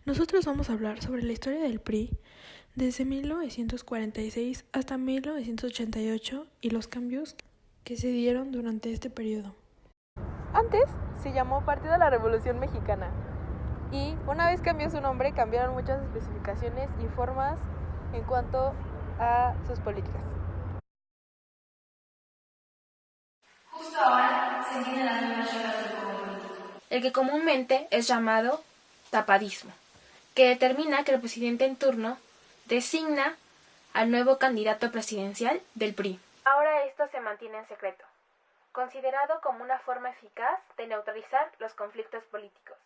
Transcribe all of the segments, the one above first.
Nosotros vamos a hablar sobre la historia del PRI desde 1946 hasta 1988 y los cambios que se dieron durante este periodo. Antes se llamó Partido de la Revolución Mexicana y una vez cambió su nombre cambiaron muchas especificaciones y formas en cuanto a sus políticas. Justo ahora se entienden las nuevas reglas del juego político, el que comúnmente es llamado tapadismo, que determina que el presidente en turno designa al nuevo candidato presidencial del PRI. Ahora esto se mantiene en secreto, considerado como una forma eficaz de neutralizar los conflictos políticos.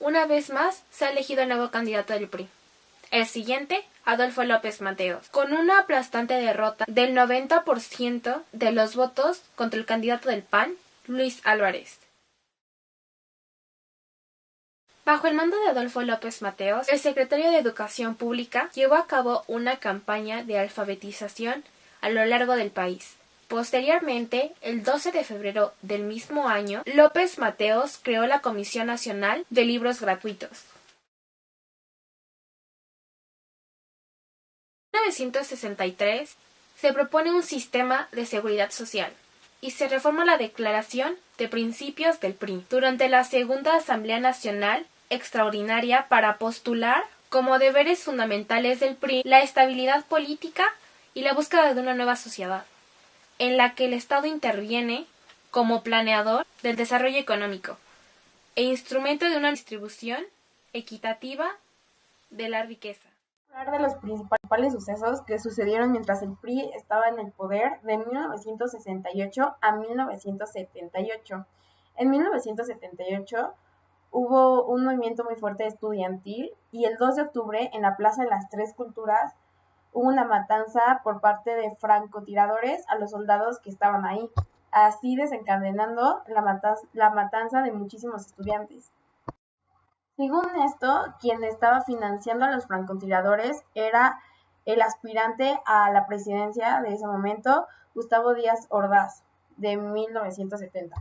Una vez más se ha elegido el nuevo candidato del PRI. El siguiente, Adolfo López Mateos, con una aplastante derrota del 90% de los votos contra el candidato del PAN, Luis Álvarez. Bajo el mando de Adolfo López Mateos, el secretario de Educación Pública llevó a cabo una campaña de alfabetización a lo largo del país. Posteriormente, el 12 de febrero del mismo año, López Mateos creó la Comisión Nacional de Libros Gratuitos. En 1963 se propone un sistema de seguridad social y se reforma la Declaración de Principios del PRI durante la Segunda Asamblea Nacional Extraordinaria para postular como deberes fundamentales del PRI la estabilidad política y la búsqueda de una nueva sociedad, en la que el Estado interviene como planeador del desarrollo económico e instrumento de una distribución equitativa de la riqueza. Hablar de los principales sucesos que sucedieron mientras el PRI estaba en el poder de 1968 a 1978. En 1978 hubo un movimiento muy fuerte estudiantil y el 2 de octubre en la Plaza de las Tres Culturas hubo una matanza por parte de francotiradores a los soldados que estaban ahí, así desencadenando la matanza de muchísimos estudiantes. Según esto, quien estaba financiando a los francotiradores era el aspirante a la presidencia de ese momento, Gustavo Díaz Ordaz, de 1970.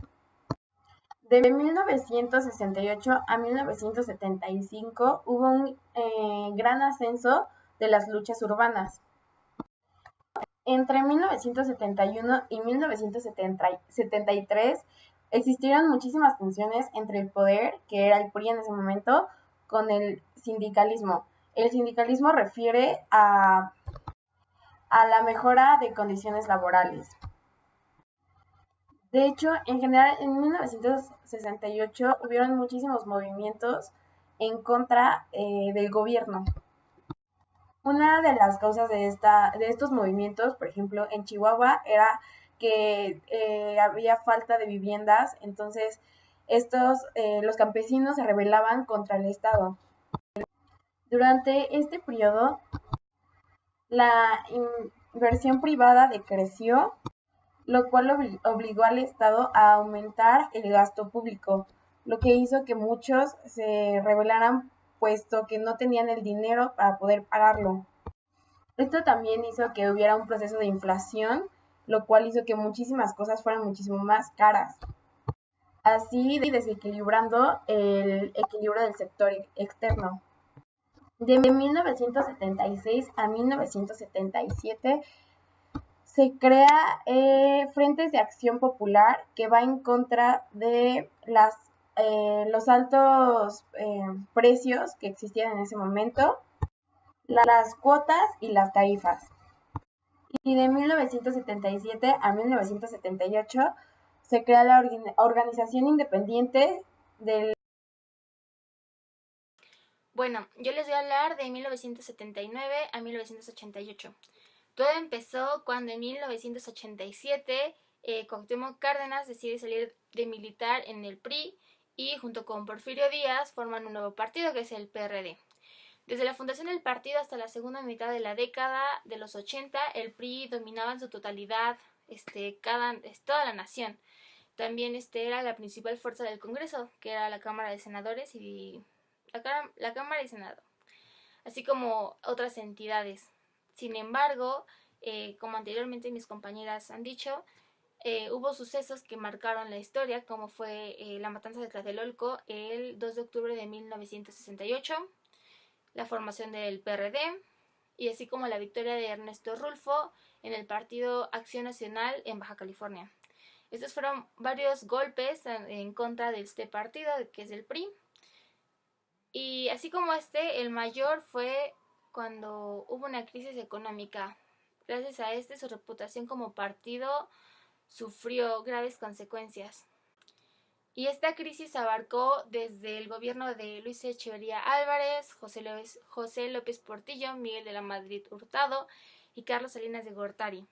De 1968 a 1975 hubo un gran ascenso de las luchas urbanas. Entre 1971 y 1973 existieron muchísimas tensiones entre el poder, que era el PRI en ese momento, con el sindicalismo. El sindicalismo refiere a la mejora de condiciones laborales. De hecho, en general, en 1968 hubieron muchísimos movimientos en contra del gobierno. Una de las causas de estos movimientos, por ejemplo, en Chihuahua, era que había falta de viviendas, entonces los campesinos se rebelaban contra el Estado. Durante este periodo, la inversión privada decreció, lo cual obligó al Estado a aumentar el gasto público, lo que hizo que muchos se rebelaran puesto que no tenían el dinero para poder pagarlo. Esto también hizo que hubiera un proceso de inflación, lo cual hizo que muchísimas cosas fueran muchísimo más caras, así desequilibrando el equilibrio del sector externo. De 1976 a 1977 se crea Frentes de Acción Popular, que va en contra de los altos precios que existían en ese momento, las cuotas y las tarifas. Y de 1977 a 1978 se crea la organización independiente del... Bueno, yo les voy a hablar de 1979 a 1988. Todo empezó cuando en 1987 Cuauhtémoc Cárdenas decide salir de militar en el PRI y junto con Porfirio Díaz forman un nuevo partido que es el PRD. Desde la fundación del partido hasta la segunda mitad de la década de los 80, el PRI dominaba en su totalidad toda la nación. También era la principal fuerza del Congreso, que era la Cámara de Senadores y la Cámara y Senado, así como otras entidades. Sin embargo, como anteriormente mis compañeras han dicho, hubo sucesos que marcaron la historia, como fue la matanza de Tlatelolco el 2 de octubre de 1968, la formación del PRD, y así como la victoria de Ernesto Rulfo en el Partido Acción Nacional en Baja California. Estos fueron varios golpes en contra de este partido, que es el PRI. Y así como el mayor fue cuando hubo una crisis económica. Gracias a su reputación como partido sufrió graves consecuencias. Y esta crisis abarcó desde el gobierno de Luis Echeverría Álvarez, José López Portillo, Miguel de la Madrid Hurtado y Carlos Salinas de Gortari.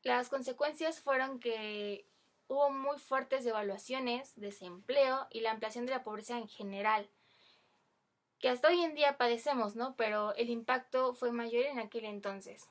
Las consecuencias fueron que hubo muy fuertes devaluaciones, desempleo y la ampliación de la pobreza en general, que hasta hoy en día padecemos, ¿no? Pero el impacto fue mayor en aquel entonces.